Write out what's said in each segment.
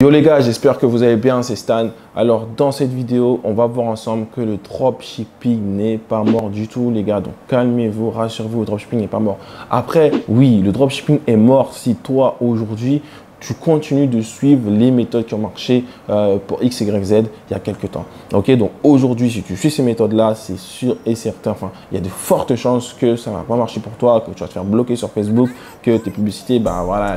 Yo les gars, j'espère que vous allez bien, c'est Stan. Alors dans cette vidéo, on va voir ensemble que le dropshipping n'est pas mort du tout les gars. Donc calmez-vous, rassurez-vous, le dropshipping n'est pas mort. Après, oui, le dropshipping est mort si toi aujourd'hui, tu continues de suivre les méthodes qui ont marché pour X, Y, Z il y a quelques temps. Ok, donc aujourd'hui, si tu suis ces méthodes-là, c'est sûr et certain, enfin, il y a de fortes chances que ça ne va pas marcher pour toi, que tu vas te faire bloquer sur Facebook, que tes publicités, ben voilà,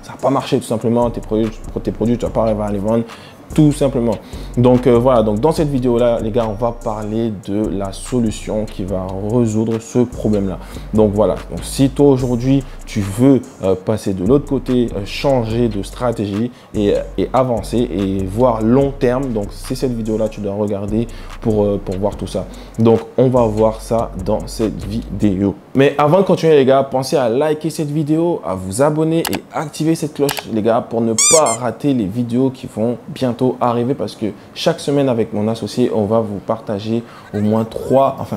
ça ne va pas marcher tout simplement, tes produits, tu ne vas pas arriver à les vendre. Tout simplement. Donc voilà, donc dans cette vidéo-là, les gars, on va parler de la solution qui va résoudre ce problème-là. Donc voilà, donc si toi aujourd'hui, tu veux passer de l'autre côté, changer de stratégie et avancer et voir long terme, donc c'est cette vidéo-là que tu dois regarder pour voir tout ça. Donc on va voir ça dans cette vidéo. Mais avant de continuer les gars, pensez à liker cette vidéo, à vous abonner et activer cette cloche les gars pour ne pas rater les vidéos qui vont bientôt arriver parce que chaque semaine avec mon associé, on va vous partager au moins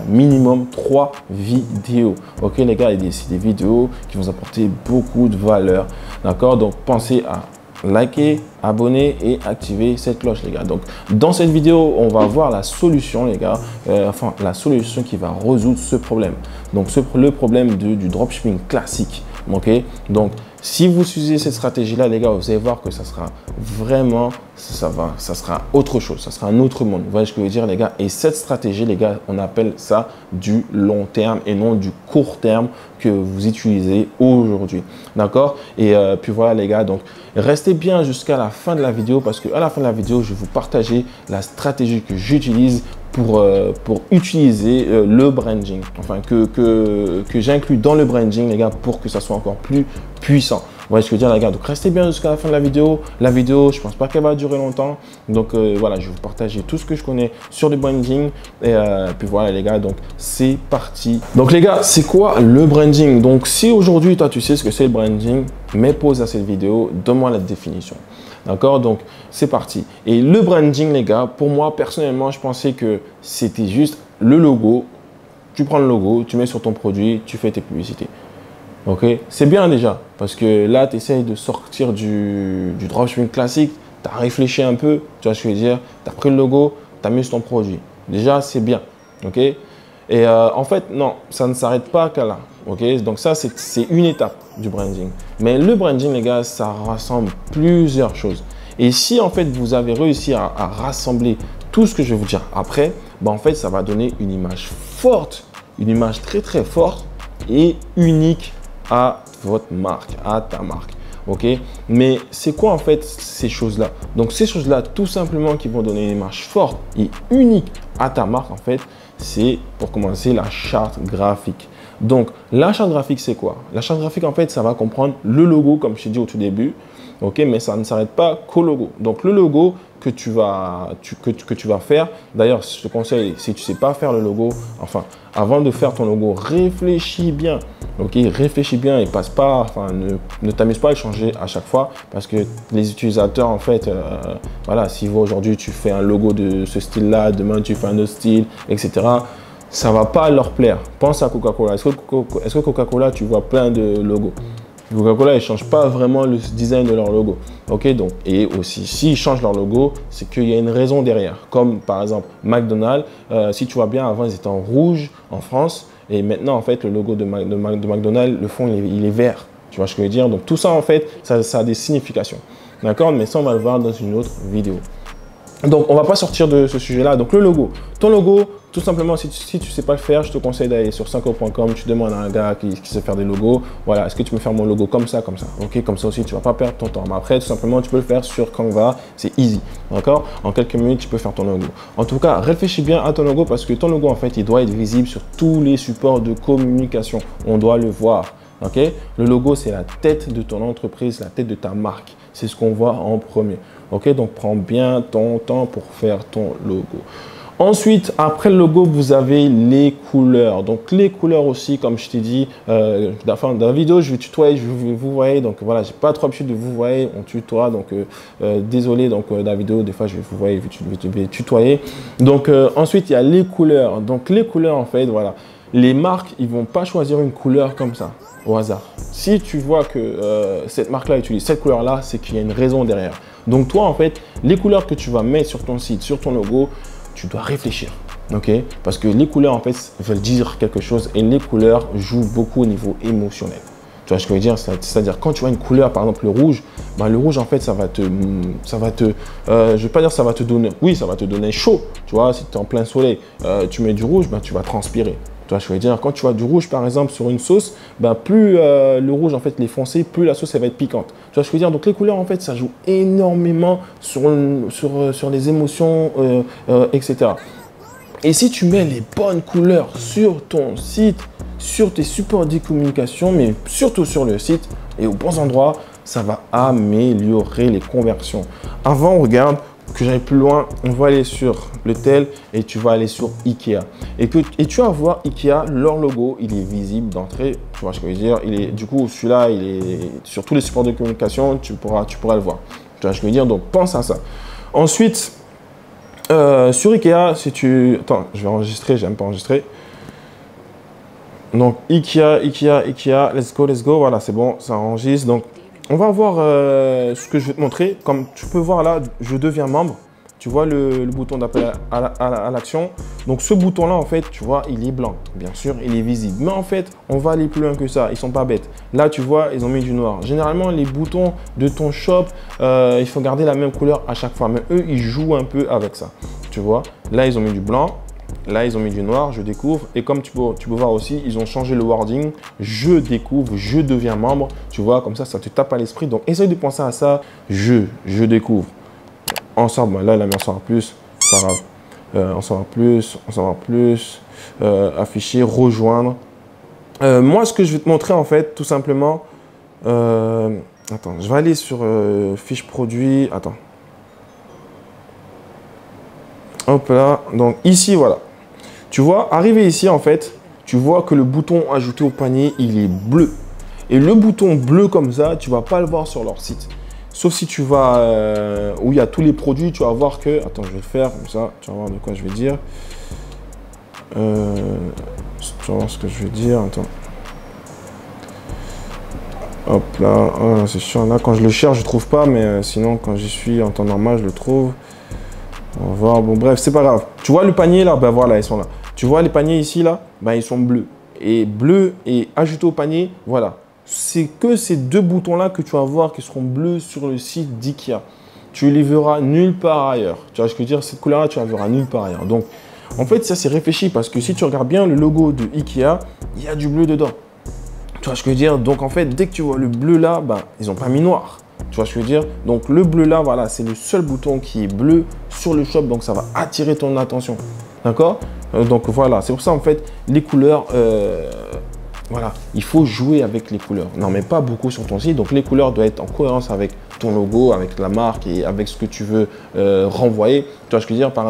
minimum 3 vidéos. Ok les gars, c'est des vidéos qui vont apporter beaucoup de valeur. D'accord, donc pensez à liker, abonner et activer cette cloche les gars. Donc dans cette vidéo, on va voir la solution les gars, la solution qui va résoudre ce problème. Donc le problème du dropshipping classique. Ok, donc si vous utilisez cette stratégie là les gars, vous allez voir que ça sera vraiment, ça sera autre chose, ça sera un autre monde. Vous voyez ce que je veux dire les gars. Et cette stratégie les gars, on appelle ça du long terme et non du court terme que vous utilisez aujourd'hui. D'accord. Et puis voilà les gars, donc restez bien jusqu'à la fin de la vidéo parce qu'à la fin de la vidéo, je vais vous partager la stratégie que j'utilise pour utiliser le branding, enfin que j'inclus dans le branding les gars pour que ça soit encore plus puissant. Vous voyez ce que je veux dire les gars. Donc restez bien jusqu'à la fin de la vidéo. La vidéo, je pense pas qu'elle va durer longtemps. Donc voilà, je vais vous partager tout ce que je connais sur le branding. Et puis voilà les gars, donc c'est parti. Donc les gars, c'est quoi le branding? Donc si aujourd'hui, toi tu sais ce que c'est le branding, mets pause à cette vidéo, donne-moi la définition. D'accord, donc c'est parti. Et le branding, les gars, pour moi, personnellement, je pensais que c'était juste le logo. Tu prends le logo, tu mets sur ton produit, tu fais tes publicités. Ok, c'est bien déjà, parce que là, tu essayes de sortir du dropshipping classique. Tu as réfléchi un peu, tu vois ce que je veux dire. Tu as pris le logo, tu as mis sur ton produit. Déjà, c'est bien. Ok, et en fait, non, ça ne s'arrête pas qu'à là. Ok, donc ça, c'est une étape du branding. Mais le branding, les gars, ça rassemble plusieurs choses. Et si en fait, vous avez réussi à rassembler tout ce que je vais vous dire après, ben, en fait, ça va donner une image forte, une image très, très forte et unique à votre marque, à ta marque. Ok, mais c'est quoi en fait ces choses-là? Donc, ces choses-là, tout simplement, qui vont donner une image forte et unique à ta marque, en fait, c'est pour commencer la charte graphique. Donc, la charte graphique, c'est quoi? La charte graphique, en fait, ça va comprendre le logo, comme je t'ai dit au tout début. Ok, mais ça ne s'arrête pas qu'au logo. Donc, le logo que tu vas faire, d'ailleurs, je te conseille, si tu ne sais pas faire le logo, enfin, avant de faire ton logo, réfléchis bien. Ok, réfléchis bien et passe pas, enfin, ne t'amuse pas à le changer à chaque fois parce que les utilisateurs, en fait, voilà, si aujourd'hui tu fais un logo de ce style-là, demain tu fais un autre style, etc., ça ne va pas leur plaire. Pense à Coca-Cola. Est-ce que Coca-Cola, tu vois plein de logos? Coca-Cola, ils ne changent pas vraiment le design de leur logo. Ok, donc, et aussi, s'ils changent leur logo, c'est qu'il y a une raison derrière. Comme par exemple McDonald's, si tu vois bien, avant ils étaient en rouge en France. Et maintenant, en fait, le logo de McDonald's, le fond, il est vert. Tu vois ce que je veux dire? Donc, tout ça, en fait, ça a des significations. D'accord? Mais ça, on va le voir dans une autre vidéo. Donc, on ne va pas sortir de ce sujet-là. Donc, le logo. Ton logo, tout simplement, si tu ne sais pas le faire, je te conseille d'aller sur 5euros.com. Tu demandes à un gars qui sait faire des logos. Voilà, est-ce que tu peux faire mon logo comme ça, comme ça? Ok, comme ça aussi, tu ne vas pas perdre ton temps. Mais après, tout simplement, tu peux le faire sur Canva. C'est easy. D'accord? En quelques minutes, tu peux faire ton logo. En tout cas, réfléchis bien à ton logo parce que ton logo, en fait, il doit être visible sur tous les supports de communication. On doit le voir. Ok? Le logo, c'est la tête de ton entreprise, la tête de ta marque. C'est ce qu'on voit en premier. Ok? Donc, prends bien ton temps pour faire ton logo. Ensuite, après le logo, vous avez les couleurs. Donc, les couleurs aussi, comme je t'ai dit, dans la vidéo, je vais tutoyer, je vais vous voyez. Donc, voilà, j'ai pas trop l'habitude de vous voyez, on tutoie. Donc, désolé, donc, dans la vidéo, des fois, je vais vous voyez, je vais tutoyer. Donc, ensuite, il y a les couleurs. Donc, les couleurs, en fait, voilà. Les marques, ils vont pas choisir une couleur comme ça, au hasard. Si tu vois que cette marque-là utilise cette couleur-là, c'est qu'il y a une raison derrière. Donc toi, en fait, les couleurs que tu vas mettre sur ton site, sur ton logo, tu dois réfléchir. Ok, parce que les couleurs en fait veulent dire quelque chose et les couleurs jouent beaucoup au niveau émotionnel. Tu vois ce que je veux dire? C'est-à-dire quand tu vois une couleur, par exemple le rouge, ben, le rouge en fait ça va te je vais pas dire ça va te donner, oui ça va te donner chaud. Tu vois, si tu es en plein soleil, tu mets du rouge, ben, tu vas transpirer. Tu vois ce que je veux dire? Quand tu vois du rouge par exemple sur une sauce, ben, plus le rouge en fait il est foncé, plus la sauce elle va être piquante. Tu vois ce que je veux dire? Donc les couleurs en fait ça joue énormément sur les émotions, etc. Et si tu mets les bonnes couleurs sur ton site, sur tes supports de communication, mais surtout sur le site et aux bons endroits, ça va améliorer les conversions. Avant, regarde, que j'aille plus loin, on va aller sur le tel et tu vas aller sur Ikea. Et tu vas voir Ikea, leur logo, il est visible d'entrée. Tu vois ce que je veux dire? Du coup, celui-là, il est sur tous les supports de communication, tu pourras le voir. Tu vois ce que je veux dire? Donc, pense à ça. Ensuite, sur Ikea, si tu... Attends, je vais enregistrer, j'aime pas enregistrer. Donc, Ikea, let's go. Voilà, c'est bon, ça enregistre. Donc, on va voir ce que je vais te montrer. Comme tu peux voir là, je deviens membre. Tu vois le bouton d'appel à l'action. Donc, ce bouton-là, en fait, tu vois, il est blanc. Bien sûr, il est visible. Mais en fait, on va aller plus loin que ça. Ils sont pas bêtes. Là, tu vois, ils ont mis du noir. Généralement, les boutons de ton shop, il faut garder la même couleur à chaque fois. Mais eux, ils jouent un peu avec ça. Tu vois, là, ils ont mis du blanc. Là, ils ont mis du noir, je découvre. Et comme tu peux voir aussi, ils ont changé le wording. Je découvre, je deviens membre. Tu vois, comme ça te tape à l'esprit. Donc, essaye de penser à ça. Je découvre. Ensemble, là, il a mis en savoir plus. C'est pas grave. En savoir plus. Afficher, rejoindre. Moi, ce que je vais te montrer, en fait, tout simplement. Attends, je vais aller sur fiche produit. Attends. Hop là. Donc, ici, voilà. Tu vois, arrivé ici, en fait, tu vois que le bouton ajouter au panier, il est bleu. Et le bouton bleu comme ça, tu ne vas pas le voir sur leur site. Sauf si tu vas où il y a tous les produits, tu vas voir que... Attends, je vais le faire comme ça. Tu vas voir de quoi je vais dire. Tu vas voir ce que je vais dire. Attends. Hop là. Oh, c'est chiant. Là, quand je le cherche, je ne trouve pas. Mais sinon, quand j'y suis en temps normal, je le trouve. On va voir. Bon, bref, c'est pas grave. Tu vois le panier là? Ben voilà, ils sont là. Tu vois les paniers ici là? Ben ils sont bleus. Et bleu et ajouter au panier, voilà. C'est que ces deux boutons-là que tu vas voir qui seront bleus sur le site d'Ikea. Tu les verras nulle part ailleurs. Tu vois ce que je veux dire? Cette couleur-là, tu la verras nulle part ailleurs. Donc, en fait, ça, c'est réfléchi parce que si tu regardes bien le logo de Ikea, il y a du bleu dedans. Tu vois ce que je veux dire? Donc, en fait, dès que tu vois le bleu là, ben, ils n'ont pas mis noir. Tu vois ce que je veux dire? Donc, le bleu là, voilà, c'est le seul bouton qui est bleu sur le shop. Donc, ça va attirer ton attention. D'accord? Donc, voilà. C'est pour ça, en fait, les couleurs... voilà, il faut jouer avec les couleurs. Non, mais pas beaucoup sur ton site. Donc, les couleurs doivent être en cohérence avec ton logo, avec la marque et avec ce que tu veux renvoyer. Tu vois ce que je veux dire? Par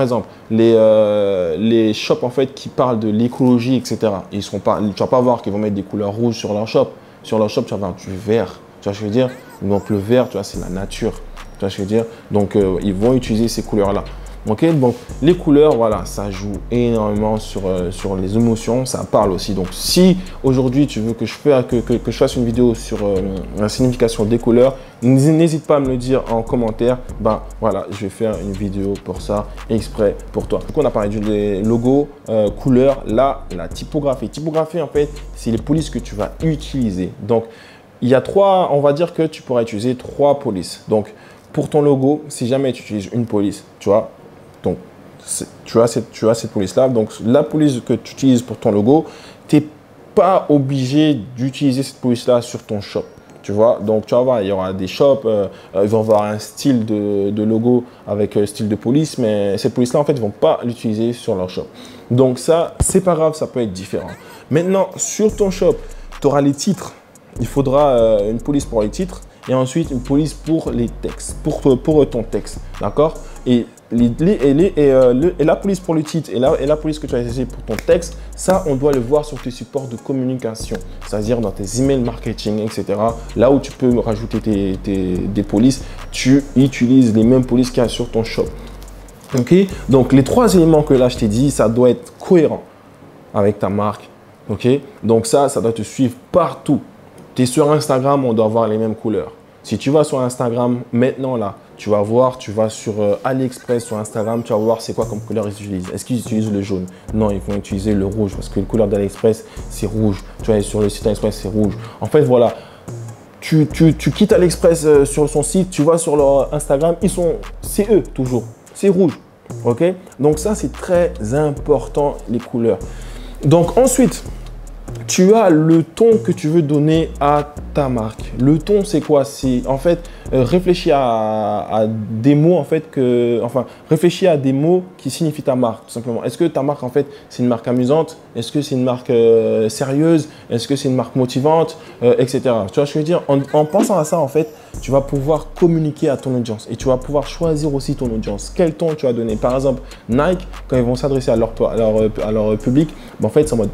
exemple, les shops en fait qui parlent de l'écologie, etc. Ils seront pas, tu vas pas voir qu'ils vont mettre des couleurs rouges sur leur shop. Sur leur shop, tu vas voir du vert. Tu vois ce que je veux dire? Donc, le vert, tu vois, c'est la nature. Tu vois ce que je veux dire? Donc, ils vont utiliser ces couleurs-là. Ok, donc les couleurs, voilà, ça joue énormément sur les émotions, ça parle aussi. Donc, si aujourd'hui tu veux que je fasse une vidéo sur la signification des couleurs, n'hésite pas à me le dire en commentaire. Ben voilà, je vais faire une vidéo pour ça, exprès pour toi. Donc, on a parlé du logo, couleurs, là, la typographie. Typographie, en fait, c'est les polices que tu vas utiliser. Donc, il y a trois, on va dire que tu pourras utiliser trois polices. Donc, pour ton logo, si jamais tu utilises une police, tu vois. Donc, tu as cette police-là. Donc, la police que tu utilises pour ton logo, tu n'es pas obligé d'utiliser cette police-là sur ton shop. Tu vois, donc tu vas voir, il y aura des shops, ils vont avoir un style de logo avec style de police, mais cette police-là, en fait, ils ne vont pas l'utiliser sur leur shop. Donc, ça, c'est pas grave, ça peut être différent. Maintenant, sur ton shop, tu auras les titres. Il faudra une police pour les titres et ensuite une police pour les textes, pour ton texte. D'accord? Et la police pour le titre et la police que tu as utilisée pour ton texte, ça, on doit le voir sur tes supports de communication, c'est-à-dire dans tes emails marketing, etc. Là où tu peux rajouter des polices, tu utilises les mêmes polices qu'il y a sur ton shop. Ok? Donc, les trois éléments que là, je t'ai dit, ça doit être cohérent avec ta marque. Ok? Donc, ça doit te suivre partout. Tu es sur Instagram, on doit avoir les mêmes couleurs. Si tu vas sur Instagram maintenant, là, tu vas voir, tu vas sur AliExpress, sur Instagram, tu vas voir c'est quoi comme couleur ils utilisent. Est-ce qu'ils utilisent le jaune? Non, ils vont utiliser le rouge parce que la couleur d'AliExpress, c'est rouge. Tu vois, sur le site AliExpress, c'est rouge. En fait, voilà. Tu quittes AliExpress sur son site, tu vas sur leur Instagram, c'est eux toujours. C'est rouge. OK? Donc ça, c'est très important, les couleurs. Donc ensuite, tu as le ton que tu veux donner à ta marque. Le ton, c'est quoi? C'est en fait réfléchis à des mots réfléchis à des mots qui signifient ta marque tout simplement. Est-ce que ta marque en fait c'est une marque amusante? Est-ce que c'est une marque sérieuse? Est-ce que c'est une marque motivante, etc. Tu vois ce que je veux dire? En pensant à ça en fait, tu vas pouvoir communiquer à ton audience et tu vas pouvoir choisir aussi ton audience. Quel ton tu vas donner? Par exemple, Nike quand ils vont s'adresser à leur public, en fait c'est en mode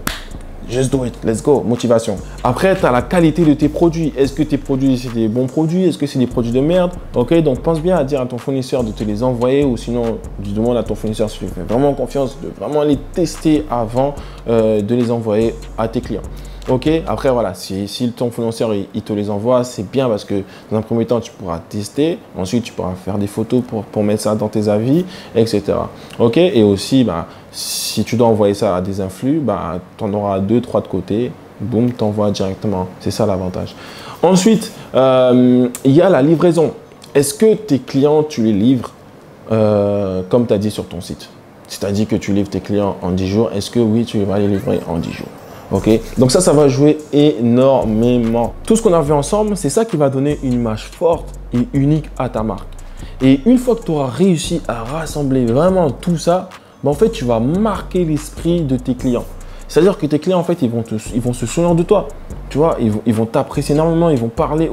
just do it, let's go, motivation. Après, tu as la qualité de tes produits. Est-ce que tes produits, c'est des bons produits? Est-ce que c'est des produits de merde? Ok, donc pense bien à dire à ton fournisseur de te les envoyer ou sinon, tu demandes à ton fournisseur si tu fais vraiment confiance, de vraiment les tester avant de les envoyer à tes clients. Ok, après voilà, si ton fournisseur il te les envoie, c'est bien parce que dans un premier temps, tu pourras tester. Ensuite, tu pourras faire des photos pour mettre ça dans tes avis, etc. Ok, et aussi, si tu dois envoyer ça à des influx, tu en auras 2-3 de côté. Boum, tu envoies directement. C'est ça l'avantage. Ensuite, il y a la livraison. Est-ce que tes clients, tu les livres comme tu as dit sur ton site? C'est-à-dire que tu livres tes clients en 10 jours. Est-ce que oui, tu vas les livrer en 10 jours? Ok, donc ça va jouer énormément. Tout ce qu'on a vu ensemble, c'est ça qui va donner une image forte et unique à ta marque. Et une fois que tu auras réussi à rassembler vraiment tout ça, en fait, tu vas marquer l'esprit de tes clients. C'est-à-dire que tes clients, en fait, ils vont se souvenir de toi. Tu vois, ils vont t'apprécier énormément, ils vont parler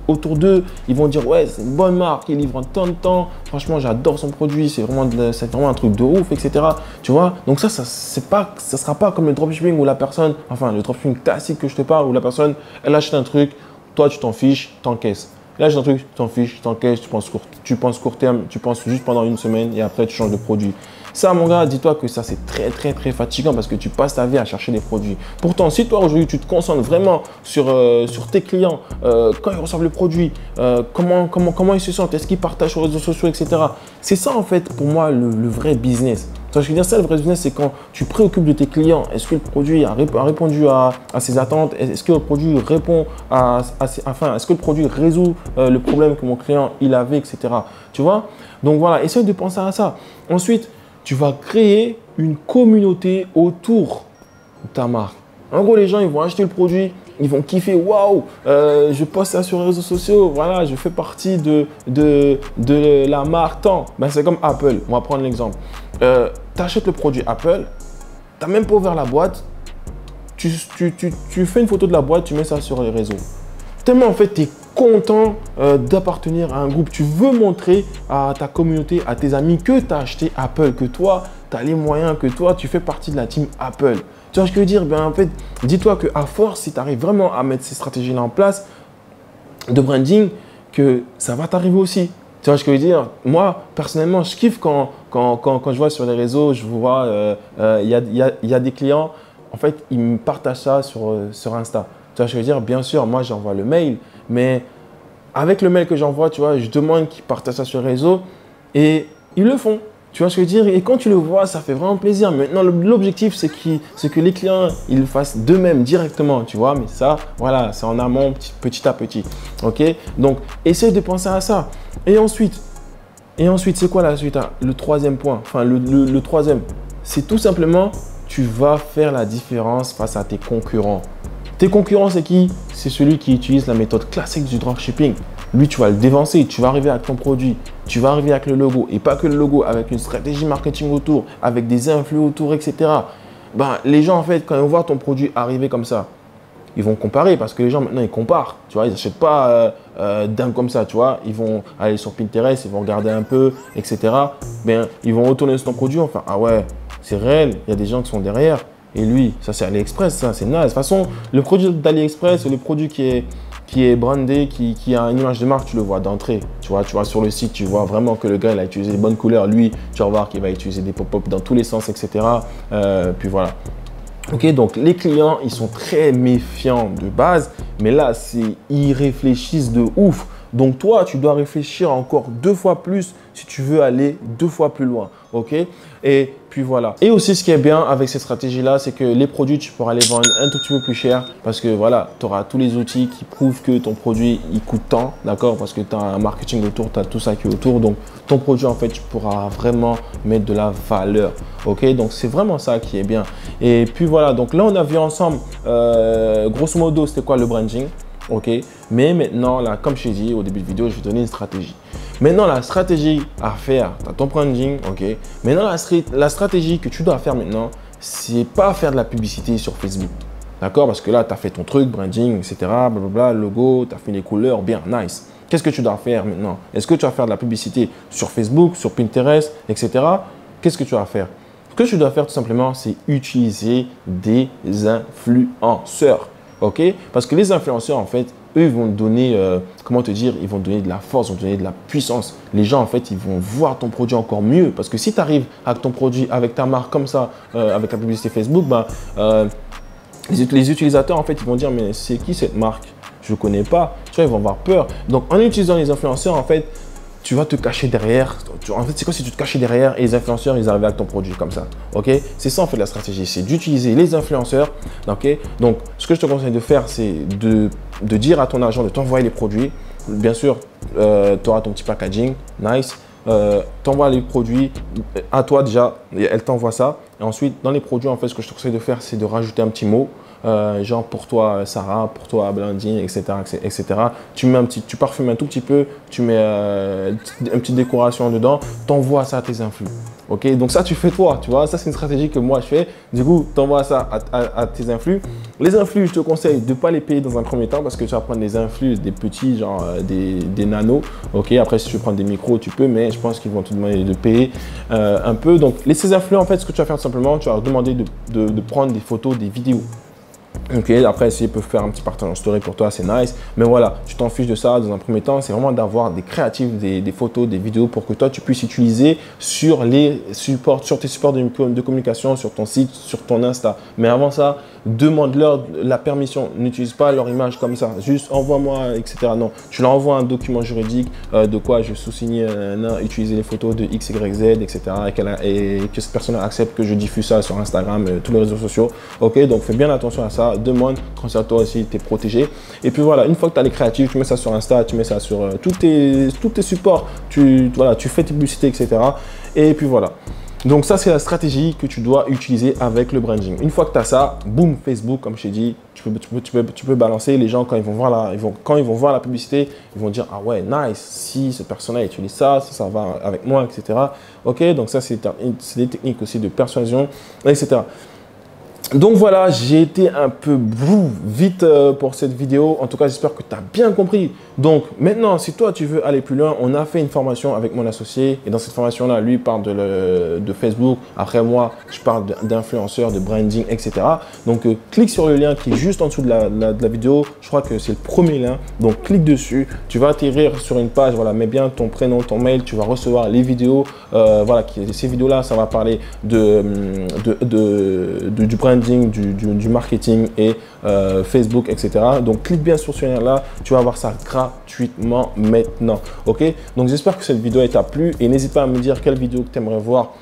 autour d'eux, ils vont dire ouais, c'est une bonne marque, il livre en tant de temps, franchement, j'adore son produit, c'est vraiment un truc de ouf, etc. Tu vois, donc ça sera pas comme le dropshipping où la personne, enfin le dropshipping classique que je te parle, où la personne, elle achète un truc, toi tu t'en fiches, t'encaisses. Là, j'ai un truc, tu t'en fiches, tu t'encaisses, tu penses court terme, tu penses juste pendant une semaine et après tu changes de produit. Ça, mon gars, dis-toi que ça, c'est très fatigant parce que tu passes ta vie à chercher des produits. Pourtant, si toi, aujourd'hui, tu te concentres vraiment sur tes clients, quand ils reçoivent le produit, comment ils se sentent, est-ce qu'ils partagent sur les réseaux sociaux, etc. C'est ça, en fait, pour moi, le vrai business. Je veux dire, ça, le vrai business, c'est quand tu préoccupes de tes clients. Est-ce que le produit a répondu à ses attentes? Est-ce que le produit répond est-ce que le produit résout le problème que mon client il avait, etc. Tu vois? Donc voilà, essaye de penser à ça. Ensuite, tu vas créer une communauté autour de ta marque. En gros, les gens, ils vont acheter le produit, ils vont kiffer. Waouh, je poste ça sur les réseaux sociaux. Voilà, je fais partie de la marque tant. C'est comme Apple. On va prendre l'exemple. Tu achètes le produit Apple, tu n'as même pas ouvert la boîte. Tu fais une photo de la boîte, tu mets ça sur les réseaux. Tellement en fait, tu es content d'appartenir à un groupe. Tu veux montrer à ta communauté, à tes amis que tu as acheté Apple, que toi, tu as les moyens, que toi, tu fais partie de la team Apple. Tu vois ce que je veux dire? En fait, dis-toi qu'à force, si tu arrives vraiment à mettre ces stratégies-là en place de branding, que ça va t'arriver aussi. Tu vois ce que je veux dire? Moi, personnellement, je kiffe quand je vois sur les réseaux, je vois, il y a des clients, en fait, ils me partagent ça sur Insta. Tu vois ce que je veux dire? Bien sûr, moi, j'envoie le mail, mais avec le mail que j'envoie, tu vois, je demande qu'ils partagent ça sur les réseaux et ils le font. Tu vois ce que je veux dire? Et quand tu le vois, ça fait vraiment plaisir. Maintenant, l'objectif, c'est que les clients, ils le fassent d'eux-mêmes directement, tu vois. Mais ça, voilà, c'est en amont, petit à petit. OK? Donc, essaye de penser à ça. Et ensuite, c'est quoi la suite? Le troisième point, enfin, le troisième, c'est tout simplement, tu vas faire la différence face à tes concurrents. Tes concurrents, c'est qui? C'est celui qui utilise la méthode classique du dropshipping. Lui, tu vas le dévancer, tu vas arriver avec ton produit, tu vas arriver avec le logo et pas que le logo, avec une stratégie marketing autour, avec des influx autour, etc. Les gens, en fait, quand ils voient ton produit arriver comme ça, ils vont comparer parce que les gens, maintenant, ils comparent. Tu vois, ils n'achètent pas d'un comme ça, tu vois. Ils vont aller sur Pinterest, ils vont regarder un peu, etc. Ils vont retourner sur ton produit, enfin, ah ouais, c'est réel, il y a des gens qui sont derrière. Et lui, ça, c'est AliExpress, ça, c'est naze. De toute façon, le produit d'AliExpress, c'est le produit qui est brandé, qui a une image de marque, tu le vois d'entrée. Tu vois sur le site, tu vois vraiment que le gars, il a utilisé les bonnes couleurs. Lui, tu vas voir qu'il va utiliser des pop-up dans tous les sens, etc. Puis voilà. Ok, donc les clients, ils sont très méfiants de base, mais là, ils réfléchissent de ouf. Donc toi, tu dois réfléchir encore 2 fois plus si tu veux aller 2 fois plus loin. OK? Et puis voilà. Et aussi, ce qui est bien avec cette stratégie-là, c'est que les produits, tu pourras les vendre un tout petit peu plus cher parce que voilà, tu auras tous les outils qui prouvent que ton produit, il coûte tant, d'accord? Parce que tu as un marketing autour, tu as tout ça qui est autour. Donc, ton produit, en fait, tu pourras vraiment mettre de la valeur. OK? Donc, c'est vraiment ça qui est bien. Et puis voilà. Donc là, on a vu ensemble, grosso modo, c'était quoi le branding? OK? Mais maintenant, là, comme je t'ai dit au début de vidéo, je vais donner une stratégie. Maintenant, la stratégie à faire, tu as ton branding, ok. Maintenant, la stratégie que tu dois faire maintenant, c'est pas faire de la publicité sur Facebook. D'accord? Parce que là, tu as fait ton truc, branding, etc. Blablabla, logo, tu as fait les couleurs, bien, nice. Qu'est-ce que tu dois faire maintenant? Est-ce que tu vas faire de la publicité sur Facebook, sur Pinterest, etc. Qu'est-ce que tu vas faire? Ce que tu dois faire tout simplement, c'est utiliser des influenceurs. Ok? Parce que les influenceurs, en fait, eux, ils vont te donner, comment te dire, ils vont te donner de la force, ils vont te donner de la puissance. Les gens, en fait, ils vont voir ton produit encore mieux. Parce que si tu arrives avec ton produit, avec ta marque comme ça, avec la publicité Facebook, ben, les utilisateurs, en fait, ils vont dire, mais c'est qui cette marque? Je ne connais pas. Tu vois, ils vont avoir peur. Donc, en utilisant les influenceurs, en fait, tu vas te cacher derrière. En fait, c'est quoi si tu te cachais derrière et les influenceurs, ils arrivent avec ton produit comme ça. Ok? C'est ça, en fait, la stratégie. C'est d'utiliser les influenceurs. Ok? Donc, ce que je te conseille de faire, c'est de dire à ton agent de t'envoyer les produits. Bien sûr, tu auras ton petit packaging. Nice. T'envoies les produits à toi déjà. Elle t'envoie ça. Et ensuite, dans les produits, en fait, ce que je te conseille de faire, c'est de rajouter un petit mot. Genre pour toi Sarah, pour toi Blandine, etc., etc. Tu parfumes un tout petit peu, tu mets une petite décoration dedans, t'envoies ça à tes influx. Ok, donc ça tu fais toi, tu vois, ça c'est une stratégie que moi je fais. Du coup, t'envoies ça à tes influx. Les influx, je te conseille de ne pas les payer dans un premier temps parce que tu vas prendre des influx, des petits, genre des nanos. Ok, après si tu veux prendre des micros, tu peux, mais je pense qu'ils vont te demander de payer un peu. Donc, ces influx, en fait, ce que tu vas faire tout simplement, tu vas leur demander de prendre des photos, des vidéos. Ok, après, s'ils peuvent faire un petit partage en story pour toi, c'est nice. Mais voilà, tu t'en fiches de ça dans un premier temps. C'est vraiment d'avoir des créatifs, des photos, des vidéos pour que toi, tu puisses utiliser sur les supports, sur tes supports de communication, sur ton site, sur ton Insta. Mais avant ça, demande-leur la permission. N'utilise pas leur image comme ça. Juste envoie-moi, etc. Non, tu leur envoies un document juridique de quoi je sous-signe, utiliser les photos de X, Y, Z, etc. Et que cette personne accepte que je diffuse ça sur Instagram, tous les réseaux sociaux. Ok, donc fais bien attention à ça. Demande, comme ça toi aussi tu es protégé. Et puis voilà, une fois que tu as les créatifs, tu mets ça sur Insta, tu mets ça sur tous tes supports, tu fais tes publicités, etc. Et puis voilà. Donc ça, c'est la stratégie que tu dois utiliser avec le branding. Une fois que tu as ça, boum, Facebook, comme je t'ai dit, tu peux balancer. Les gens, quand ils vont voir la publicité, ils vont dire, ah ouais, nice, si ce personnage utilise ça, ça va avec moi, etc. Ok, donc ça, c'est des techniques aussi de persuasion, etc. Donc voilà, j'ai été un peu vite pour cette vidéo. En tout cas, j'espère que tu as bien compris. Donc maintenant, si toi, tu veux aller plus loin, on a fait une formation avec mon associé. Et dans cette formation-là, lui parle de Facebook. Après moi, je parle d'influenceurs, de branding, etc. Donc, clique sur le lien qui est juste en dessous de la vidéo. Je crois que c'est le premier lien. Donc, clique dessus. Tu vas atterrir sur une page. Voilà, mets bien ton prénom, ton mail. Tu vas recevoir les vidéos. Voilà, ces vidéos-là, ça va parler du branding, du marketing et Facebook, etc. Donc, clique bien sur ce lien-là. Tu vas avoir ça gratuitement maintenant. OK? Donc, j'espère que cette vidéo t'a plu et n'hésite pas à me dire quelle vidéo que tu aimerais voir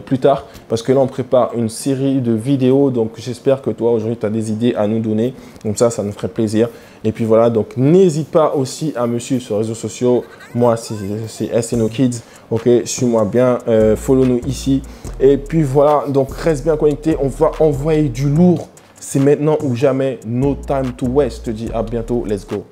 plus tard parce que là, on prépare une série de vidéos. Donc, j'espère que toi, aujourd'hui, tu as des idées à nous donner. Comme ça nous ferait plaisir. Et puis voilà, donc n'hésite pas aussi à me suivre sur les réseaux sociaux. Moi, c'est SNO Kids. Ok, suis-moi bien, follow-nous ici. Et puis voilà, donc reste bien connecté. On va envoyer du lourd. C'est maintenant ou jamais. No time to waste. Je te dis à bientôt. Let's go.